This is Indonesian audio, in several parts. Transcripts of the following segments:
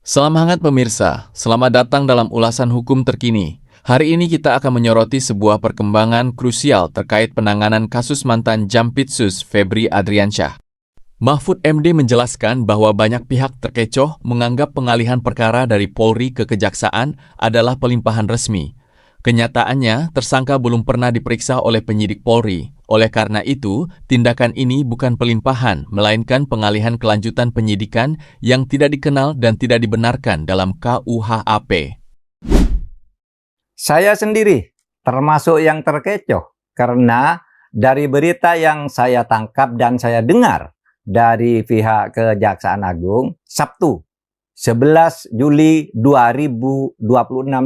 Salam hangat pemirsa, selamat datang dalam ulasan hukum terkini. Hari ini kita akan menyoroti sebuah perkembangan krusial terkait penanganan kasus mantan Jampitsus Febri Adriansyah. Mahfud MD menjelaskan bahwa banyak pihak terkecoh menganggap pengalihan perkara dari Polri ke Kejaksaan adalah pelimpahan resmi. Kenyataannya, tersangka belum pernah diperiksa oleh penyidik Polri. Oleh karena itu, tindakan ini bukan pelimpahan, melainkan pengalihan kelanjutan penyidikan yang tidak dikenal dan tidak dibenarkan dalam KUHP. Saya sendiri termasuk yang terkecoh karena dari berita yang saya tangkap dan saya dengar dari pihak Kejaksaan Agung Sabtu 11 Juli 2026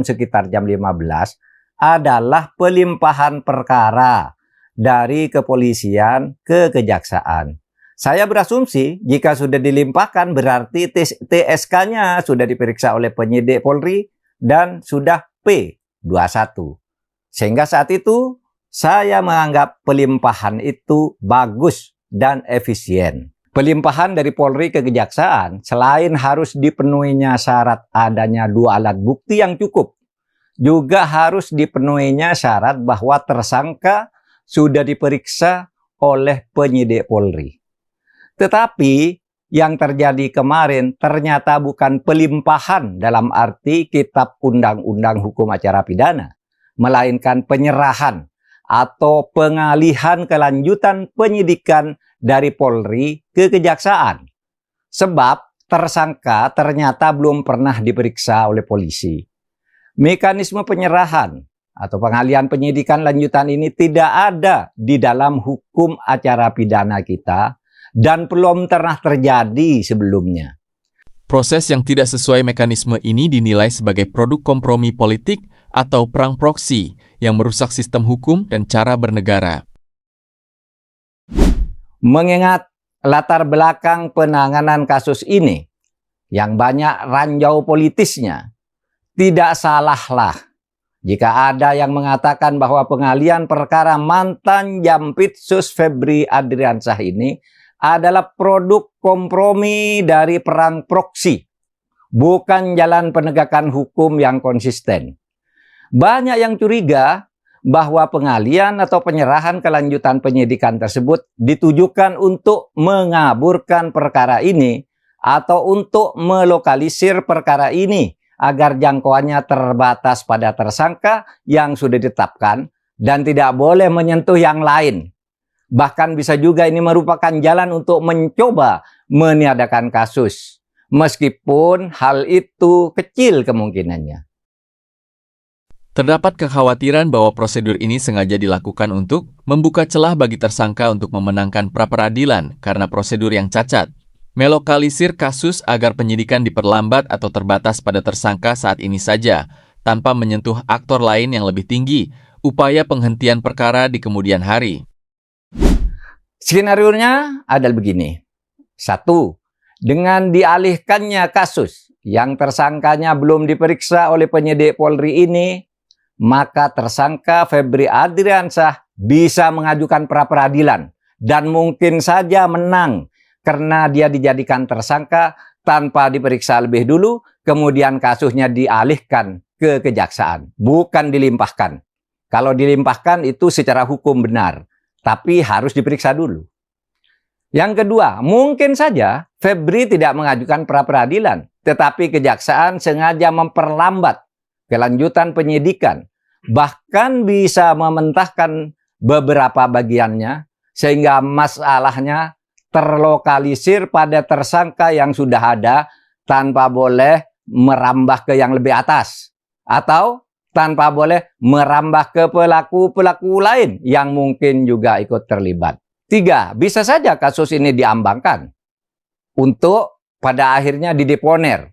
sekitar jam 15 adalah pelimpahan perkara dari kepolisian ke kejaksaan. Saya berasumsi jika sudah dilimpahkan berarti TSK-nya sudah diperiksa oleh penyidik Polri dan sudah P21. Sehingga saat itu saya menganggap pelimpahan itu bagus dan efisien. Pelimpahan dari Polri ke kejaksaan selain harus dipenuhinya syarat adanya 2 alat bukti yang cukup, juga harus dipenuhinya syarat bahwa tersangka sudah diperiksa oleh penyidik Polri. Tetapi yang terjadi kemarin ternyata bukan pelimpahan dalam arti Kitab Undang-Undang Hukum Acara Pidana, melainkan penyerahan atau pengalihan kelanjutan penyidikan dari Polri ke kejaksaan. Sebab tersangka ternyata belum pernah diperiksa oleh polisi. Mekanisme penyerahan atau pengalihan penyidikan lanjutan ini tidak ada di dalam hukum acara pidana kita dan belum pernah terjadi sebelumnya. Proses yang tidak sesuai mekanisme ini dinilai sebagai produk kompromi politik atau perang proksi yang merusak sistem hukum dan cara bernegara. Mengingat latar belakang penanganan kasus ini yang banyak ranjau politisnya, tidak salahlah jika ada yang mengatakan bahwa pengalihan perkara mantan Jampitsus Febri Adriansyah ini adalah produk kompromi dari perang proksi, bukan jalan penegakan hukum yang konsisten. Banyak yang curiga bahwa pengalihan atau penyerahan kelanjutan penyidikan tersebut ditujukan untuk mengaburkan perkara ini atau untuk melokalisir perkara ini agar jangkauannya terbatas pada tersangka yang sudah ditetapkan dan tidak boleh menyentuh yang lain. Bahkan bisa juga ini merupakan jalan untuk mencoba meniadakan kasus, meskipun hal itu kecil kemungkinannya. Terdapat kekhawatiran bahwa prosedur ini sengaja dilakukan untuk membuka celah bagi tersangka untuk memenangkan pra-peradilan karena prosedur yang cacat, melokalisir kasus agar penyidikan diperlambat atau terbatas pada tersangka saat ini saja, tanpa menyentuh aktor lain yang lebih tinggi, upaya penghentian perkara di kemudian hari. Skenario-nya adalah begini. 1. Dengan dialihkannya kasus yang tersangkanya belum diperiksa oleh penyidik Polri ini, maka tersangka Febri Adriansyah bisa mengajukan pra-peradilan dan mungkin saja menang karena dia dijadikan tersangka tanpa diperiksa lebih dulu, kemudian kasusnya dialihkan ke kejaksaan, bukan dilimpahkan. Kalau dilimpahkan itu secara hukum benar, tapi harus diperiksa dulu. Yang kedua, mungkin saja Febri tidak mengajukan pra-peradilan, tetapi kejaksaan sengaja memperlambat kelanjutan penyidikan, bahkan bisa mementahkan beberapa bagiannya, sehingga masalahnya terlokalisir pada tersangka yang sudah ada tanpa boleh merambah ke yang lebih atas, atau tanpa boleh merambah ke pelaku-pelaku lain yang mungkin juga ikut terlibat. 3, bisa saja kasus ini diambangkan untuk pada akhirnya dideponer.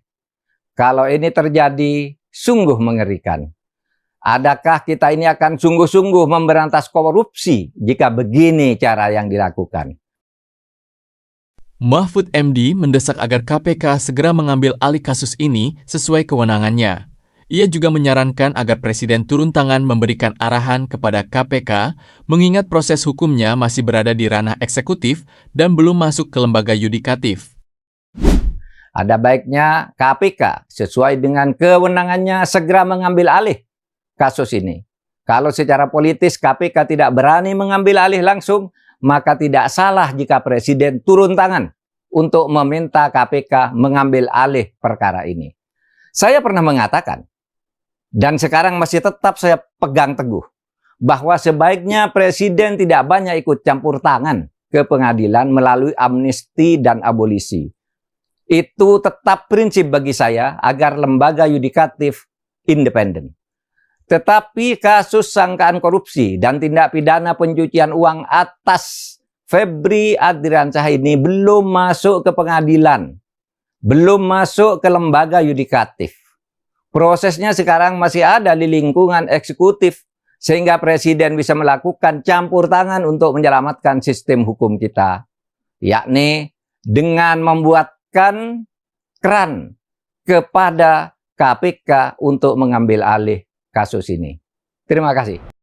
Kalau ini terjadi, sungguh mengerikan. Adakah kita ini akan sungguh-sungguh memberantas korupsi jika begini cara yang dilakukan? Mahfud MD mendesak agar KPK segera mengambil alih kasus ini sesuai kewenangannya. Ia juga menyarankan agar Presiden turun tangan memberikan arahan kepada KPK, mengingat proses hukumnya masih berada di ranah eksekutif dan belum masuk ke lembaga yudikatif. Ada baiknya KPK sesuai dengan kewenangannya segera mengambil alih kasus ini. Kalau secara politis KPK tidak berani mengambil alih langsung, maka tidak salah jika Presiden turun tangan untuk meminta KPK mengambil alih perkara ini. Saya pernah mengatakan, dan sekarang masih tetap saya pegang teguh, bahwa sebaiknya Presiden tidak banyak ikut campur tangan ke pengadilan melalui amnesti dan abolisi. Itu tetap prinsip bagi saya agar lembaga yudikatif independen. Tetapi kasus sangkaan korupsi dan tindak pidana pencucian uang atas Febri Adriansyah ini belum masuk ke pengadilan, belum masuk ke lembaga yudikatif. Prosesnya sekarang masih ada di lingkungan eksekutif, sehingga Presiden bisa melakukan campur tangan untuk menyelamatkan sistem hukum kita, yakni dengan membuatkan keran kepada KPK untuk mengambil alih kasus ini. Terima kasih.